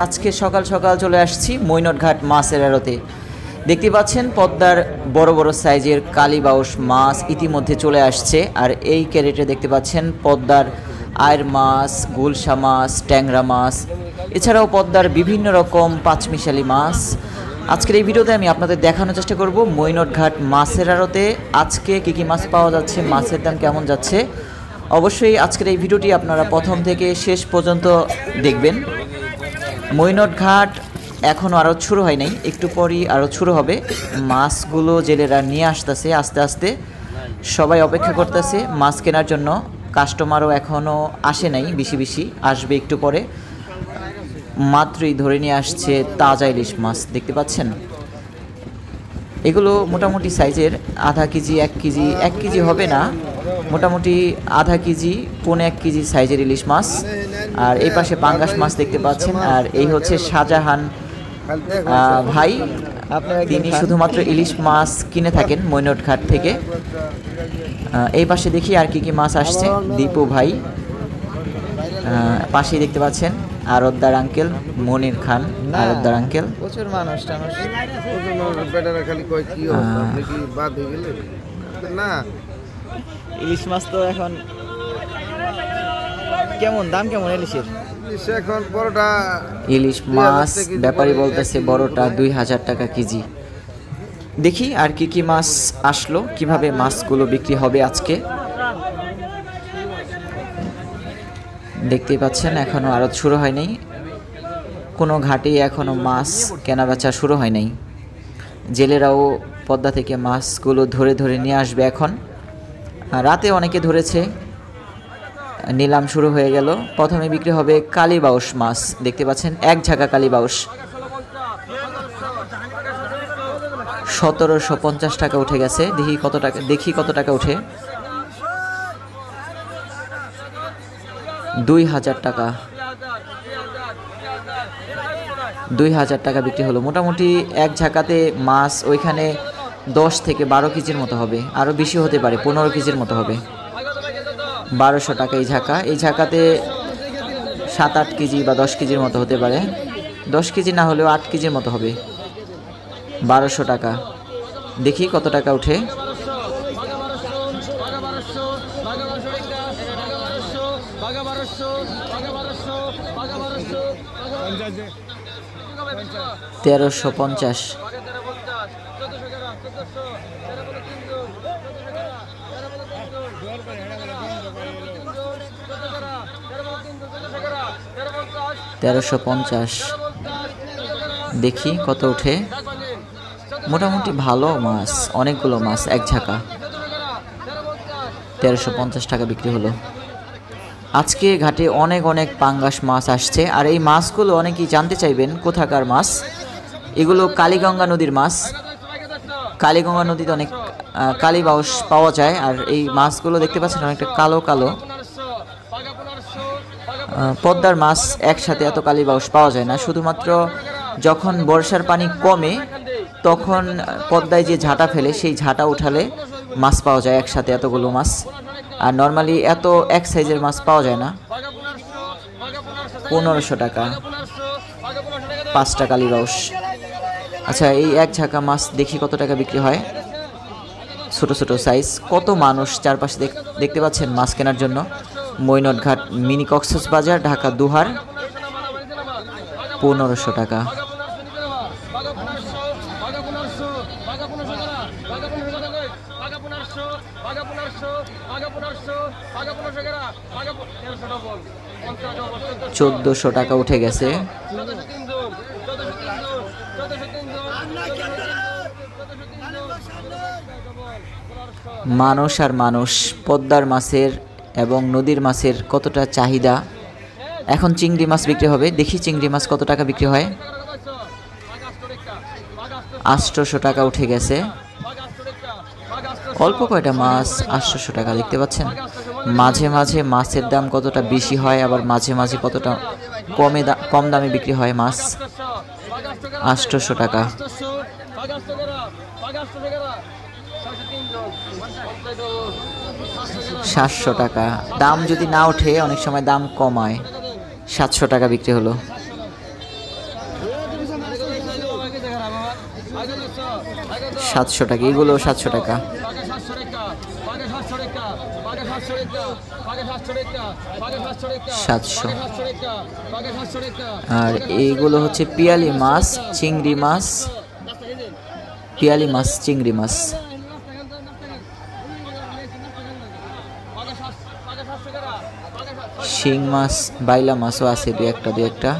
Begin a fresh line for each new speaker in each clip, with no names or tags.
আজকে সকাল সকাল চলে আসছি মৈনটঘাট মাছের আড়তে। দেখতে পাচ্ছেন পদ্মার বড় বড় সাইজের কালীবাউস মাছ ইতিমধ্যে চলে আসছে। আর এই ক্যারেটে দেখতে পাচ্ছেন পদ্মার আয়ের মাছ, গুলশা মাছ, ট্যাংরা মাছ, এছাড়াও পদ্মার বিভিন্ন রকম পাঁচমিশালি মাছ। আজকের এই ভিডিওতে আমি আপনাদের দেখানোর চেষ্টা করব মৈনটঘাট মাছের আড়তে আজকে কী কী মাছ পাওয়া যাচ্ছে, মাছের দাম কেমন যাচ্ছে। অবশ্যই আজকের এই ভিডিওটি আপনারা প্রথম থেকে শেষ পর্যন্ত দেখবেন। মৈনটঘাট এখনও আড়ত শুরু হয় নাই, একটু পরই আড়ত শুরু হবে। মাছগুলো জেলেরা নিয়ে আসতেছে আস্তে আস্তে, সবাই অপেক্ষা করতেছে মাছ কেনার জন্য। কাস্টমারও এখনও আসে নাই, বেশি বেশি আসবে একটু পরে। মাত্রই ধরে নিয়ে আসছে তাজা ইলিশ মাছ, দেখতে পাচ্ছেন। এগুলো মোটামুটি সাইজের আধা কেজি, 1 কেজি হবে না, মোটামুটি আধা কেজি, 1.25 কেজি সাইজের ইলিশ মাছ। আর এই পাশে পাঙ্গাস মাছ দেখতে পাচ্ছেন। আর এই হচ্ছে শাহজাহান ভাই, তিনি শুধুমাত্র ইলিশ মাছ কিনে থাকেন মৈনটঘাট থেকে। এই পাশে দেখি আর কি কি মাছ আসছে। দীপু ভাই পাশেই দেখতে পাচ্ছেন আরতদার আঙ্কেল, মনির খান আরতদার আঙ্কেল।
প্রচুর মানুষ ইলিশ মাছ তো এখন কেমন দাম, কেমন ইলিশের?
এখন বড়টা
ইলিশ মাছ ব্যাপারী বলতেছে বড়টা 2000 টাকা কেজি। দেখি আর কি কি মাছ আসলো, কিভাবে মাছগুলো বিক্রি হবে আজকে। দেখতেই পাচ্ছেন এখনো আড়ত শুরু হয় নাই, কোনো ঘাটেই এখনো মাছ কেনা বেচা শুরু হয় নাই। জেলেরাও পদ্মা থেকে মাছগুলো ধরে ধরে নিয়ে আসবে এখন। রাতে অনেকে ধরেছে, নিলাম শুরু হয়ে গেল। প্রথমে বিক্রি হবে কালীবাউস মাছ, দেখতে পাচ্ছেন এক ঝাঁকা কালীবাউস 1750 টাকা উঠে গেছে। দেখি কত টাকা উঠে। 2000 টাকা, 2000 টাকা বিক্রি হলো। মোটামুটি এক ঝাঁকাতে মাছ ওইখানে 10 থেকে 12 কেজির মতো হবে, আরও বেশি হতে পারে, 15 কেজির মতো হবে। 1200 টাকা এই ঝাঁকা। এই ঝাঁকাতে 7-8 কেজি বা 10 কেজির মতো হতে পারে, 10 কেজি না হলেও 8 কেজির মতো হবে। 1200 টাকা। দেখি কত টাকা উঠে। 1350। দেখি কত উঠে। মোটামুটি ভালো মাছ, অনেকগুলো মাছ এক ঝাঁকা। 1350 টাকা বিক্রি হলো। আজকে ঘাটে অনেক অনেক পাঙ্গাস মাছ আসছে। আর এই মাছগুলো অনেকেই জানতে চাইবেন কোথাকার মাছ। এগুলো কালীগঙ্গা নদীর মাছ। কালীগঙ্গা নদীতে অনেক কালীবাউস পাওয়া যায়। আর এই মাছগুলো দেখতে পাচ্ছেন অনেকটা কালো কালো। পদ্মার মাছ একসাথে এত কালীবাউস পাওয়া যায় না, শুধুমাত্র যখন বর্ষার পানি কমে তখন পদ্মায় যে ঝাঁটা ফেলে সেই ঝাঁটা উঠালে মাছ পাওয়া যায় একসাথে এতগুলো মাছ। আর নর্মালি এত এক সাইজের মাছ পাওয়া যায় না। 1500 টাকা 5টা কালীবাউস। আচ্ছা, এই এক ঝাঁকা মাছ দেখি কত টাকা বিক্রি হয়। ছোট ছোট সাইজ। কত মানুষ চারপাশে দেখতে পাচ্ছেন মাছ কেনার জন্য। মৈনটঘাট মিনি কক্সবাজার, ঢাকা দুহার। 1500 টাকা। $1400 টাকা উঠে গেছে। মানুষ আর মানুষ, পদ্মার মাছের এবং নদীর মাছের কতটা চাহিদা। এখন চিংড়ি মাছ বিক্রি হবে, দেখি চিংড়ি মাছ কত টাকা বিক্রি হয়। 800 টাকা উঠে গেছে। অল্প কয়টা মাছ 800 টাকা, দেখতে পাচ্ছেন। মাঝে মাঝে মাছের দাম কতটা বেশি হয়, আবার মাঝে মাঝে কতটা কম দামে বিক্রি হয় মাছ। 800 টাকা। 700 টাকা। দাম যদি না ওঠে অনেক সময় দাম কমায়। 700 টাকা বিক্রি হলো। 700 টাকা, এগুলো 700 টাকা। সাতশো। আর এইগুলো হচ্ছে পিয়ালি মাছ, চিংড়ি মাছ, পিয়ালি মাছ, চিংড়ি মাছ। শিং মাছ, বাইলা মাছও আছে দু একটা।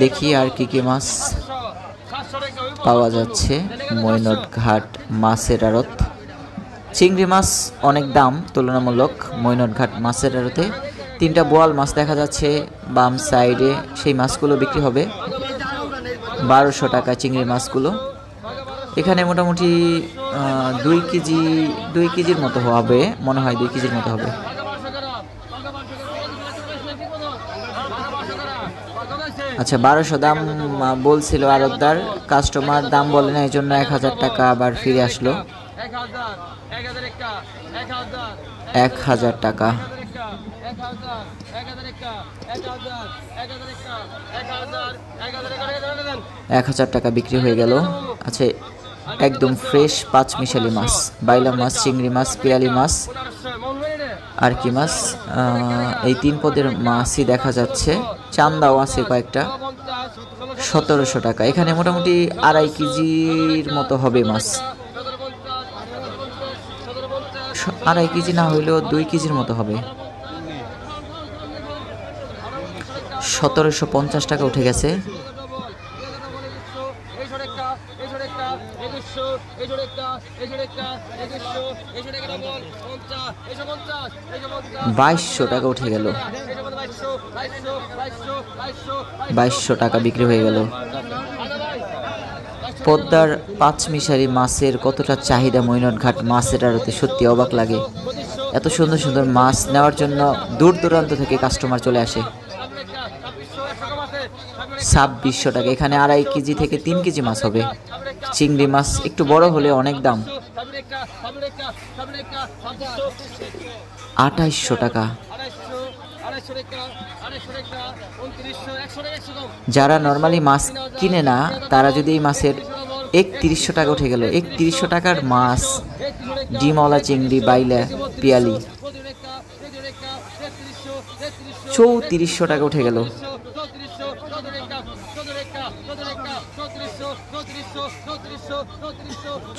দেখি আর কি কি মাছ পাওয়া যাচ্ছে। মৈনট ঘাট মাছের আড়ত। চিংড়ি মাছ অনেক দাম তুলনামূলক মৈনট ঘাট মাছের আড়তে। 3টা বোয়াল মাছ দেখা যাচ্ছে বাম সাইডে, সেই মাছগুলো বিক্রি হবে 1200 টাকা চিংড়ি মাছগুলো। এখানে মোটামুটি 2 কেজির মতো হবে মনে হয়, 2 কেজির মতো হবে। আচ্ছা, 1200 দাম বলছিল আড়তদার, কাস্টমার দাম বলে না, এই জন্য 1000 টাকা আবার ফিরে আসলো। 1000 টাকা। 1000 টাকা বিক্রি হয়ে গেল। আচ্ছা, একদম ফ্রেশ 5 মিশালি মাছ, বাইলা মাছ, চিংড়ি মাছ, পিয়ালি মাছ, আর কি মাছ, এই 3 পদের মাছই দেখা যাচ্ছে। চান্দাও আছে কয়েকটা। 1700 টাকা। এখানে মোটামুটি 2.5 কেজির মতো হবে মাছ। 2.5 কেজি না হইলেও 2 কেজির মতো হবে। 1750 টাকা উঠে গেছে। $2200 টাকা উঠে গেল। 2200 টাকা বিক্রি হয়ে গেল। পদ্মার 5 মিশালি মাছের কতটা চাহিদা মৈনট ঘাট মাছের আড়তে, সত্যি অবাক লাগে। এত সুন্দর সুন্দর মাছ নেওয়ার জন্য দূর দূরান্ত থেকে কাস্টমার চলে আসে। 2600 টাকা। এখানে 2.5 কেজি থেকে 3 কেজি মাছ হবে। চিংড়ি মাছ একটু বড় হলে অনেক দাম। 2800 টাকা। যারা নর্মালি মাছ কিনে না, তারা যদি এই মাছের 3100 টাকা উঠে গেল। 3100 টাকার মাছ, ডিমওয়ালা চিংড়ি, বাইলা, পিয়ালি। 3400 টাকা উঠে গেল।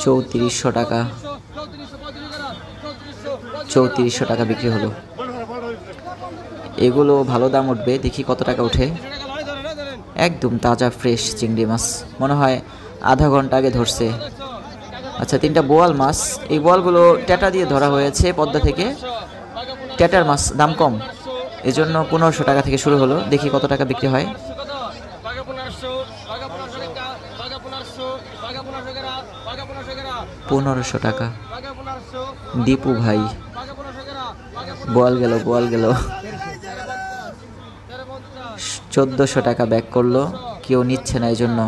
3400 টাকা। 3400 টাকা বিক্রি হলো। এগুলো ভালো দাম উঠবে, দেখি কত টাকা উঠে। একদম তাজা ফ্রেশ চিংড়ি মাছ, মনে হয় আধা ঘন্টা আগে ধরছে। আচ্ছা, 3টা বোয়াল মাছ। এই বোয়ালগুলো ট্যাটা দিয়ে ধরা হয়েছে পদ্মা থেকে। ট্যাটার মাছ দাম কম, এজন্য 1500 টাকা থেকে শুরু হলো। দেখি কত টাকা বিক্রি হয়। 1500 টাকা। দীপু ভাই, বোয়াল গেল। 1400 টাকা ব্যাক করলো, কেউ নিচ্ছে না, এই জন্য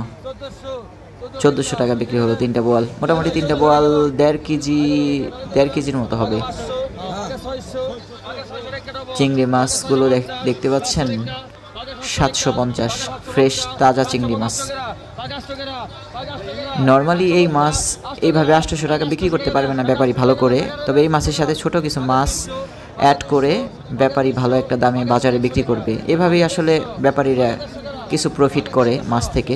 1400 টাকা বিক্রি হলো। 3টা বোয়াল, মোটামুটি 3টা বোয়াল 1.5 কেজির মতো হবে। চিংড়ি মাছগুলো দেখতে পাচ্ছেন 750, ফ্রেশ তাজা চিংড়ি মাছ। নর্মালি এই মাছ এইভাবে 800 টাকা বিক্রি করতে পারবে না ব্যাপারী ভালো করে, তবে এই মাছের সাথে ছোট কিছু মাছ অ্যাড করে ব্যাপারী ভালো একটা দামে বাজারে বিক্রি করবে। এভাবেই আসলে ব্যাপারীরা কিছু প্রফিট করে মাছ থেকে।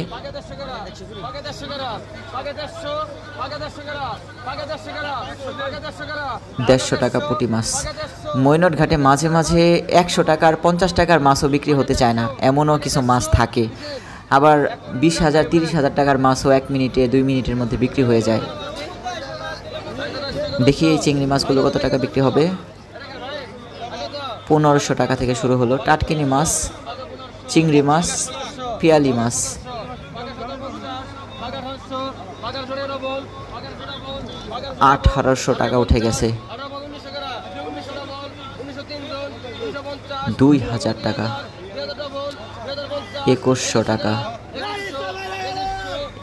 150 টাকা পুঁটি মাছ। মৈনট ঘাটে মাঝে মাঝে 100 টাকার 50 টাকার মাছও বিক্রি হতে চায় না, এমনও কিছু মাছ থাকে। আবার 20,000 30,000 টাকার মাছও 1 মিনিটে 2 মিনিটের মধ্যে বিক্রি হয়ে যায়। দেখি এই চিংড়ি মাছগুলো কত টাকা বিক্রি হবে। 1500 টাকা থেকে শুরু হলো। টাটকিনি মাছ, চিংড়ি মাছ, পিয়ালি মাছ। 1800 টাকা উঠে গেছে। 2000 টাকা। 2100 টাকা।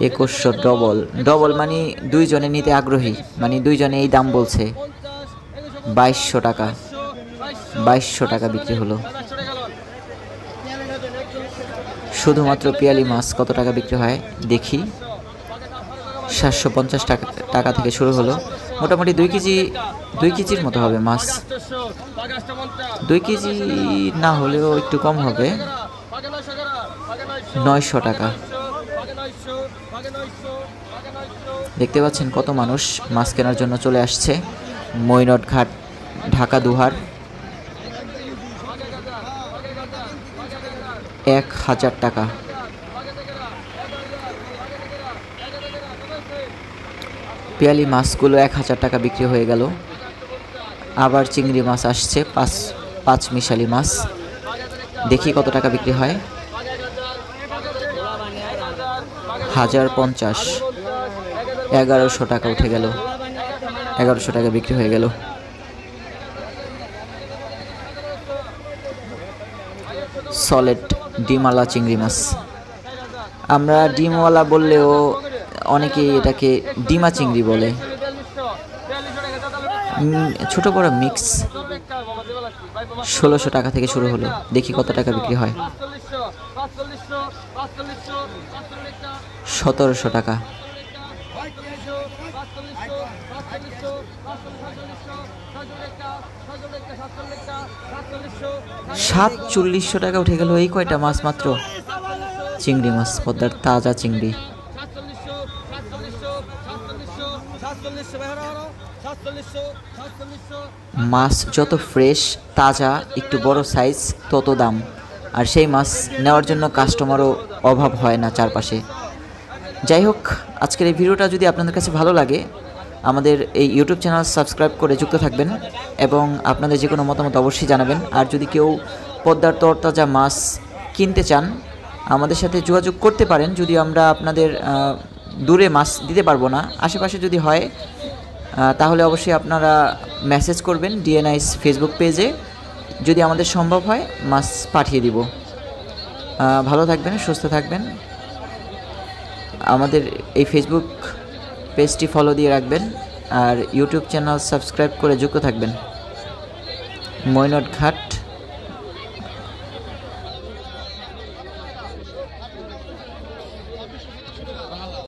2100 ডবল মানে 2 জনে নিতে আগ্রহী, মানে 2 জনে এই দাম বলছে। 2200 টাকা। 2200 টাকা বিক্রি হলো। শুধুমাত্র পিয়ালি মাছ কত টাকা বিক্রি হয় দেখি। 750 টাকা থেকে শুরু হলো। মোটামুটি 2 কেজির মতো হবে মাছ। 2 কেজি না হলেও একটু কম হবে, 900 টাকা। দেখতে পাচ্ছেন কত মানুষ মাছ কেনার জন্য চলে আসছে। মৈনট ঘাট, ঢাকা দুহার। 1000 টাকা। পিয়ালি মাছগুলো 1000 টাকা বিক্রি হয়ে গেল। আবার চিংড়ি মাছ আসছে, পাঁচ মিশালি মাছ। দেখি কত টাকা বিক্রি হয়। 1050, 1100 টাকা উঠে গেল। 1100 টাকা বিক্রি হয়ে গেল। সলিড ডিমওয়ালা চিংড়ি মাছ। আমরা ডিমওয়ালা বললেও অনেকেই এটাকে ডিমা চিংড়ি বলে। ছোট বড় মিক্স 1600 টাকা থেকে শুরু হলো। দেখি কত টাকা বিক্রি হয়। 1700 টাকা। 4700 টাকা উঠে গেল। এই কয়টা মাছ মাত্র। চিংড়ি মাছ, পদ্মার তাজা চিংড়ি। মাছ যত ফ্রেশ, তাজা, একটু বড় সাইজ তত দাম। আর সেই মাছ নেওয়ার জন্য কাস্টমারও অভাব হয় না চারপাশে। যাই হোক, আজকের এই ভিডিওটা যদি আপনাদের কাছে ভালো লাগে, আমাদের এই ইউটিউব চ্যানেল সাবস্ক্রাইব করে যুক্ত থাকবেন এবং আপনাদের যে কোনো মতামত অবশ্যই জানাবেন। আর যদি কেউ পদ্মার তরতাজা মাছ কিনতে চান, আমাদের সাথে যোগাযোগ করতে পারেন। যদি আমরা আপনাদের দূরে মাছ দিতে পারবো না, আশেপাশে যদি হয় তাহলে অবশ্যই আপনারা মেসেজ করবেন ডিএনআইস ফেসবুক পেজে। যদি আমাদের সম্ভব হয় মাছ পাঠিয়ে দিব। ভালো থাকবেন, সুস্থ থাকবেন। আমাদের এই ফেসবুক পেজটি ফলো দিয়ে রাখবেন আর ইউটিউব চ্যানেল সাবস্ক্রাইব করে যুক্ত থাকবেন। মৈনট ঘাট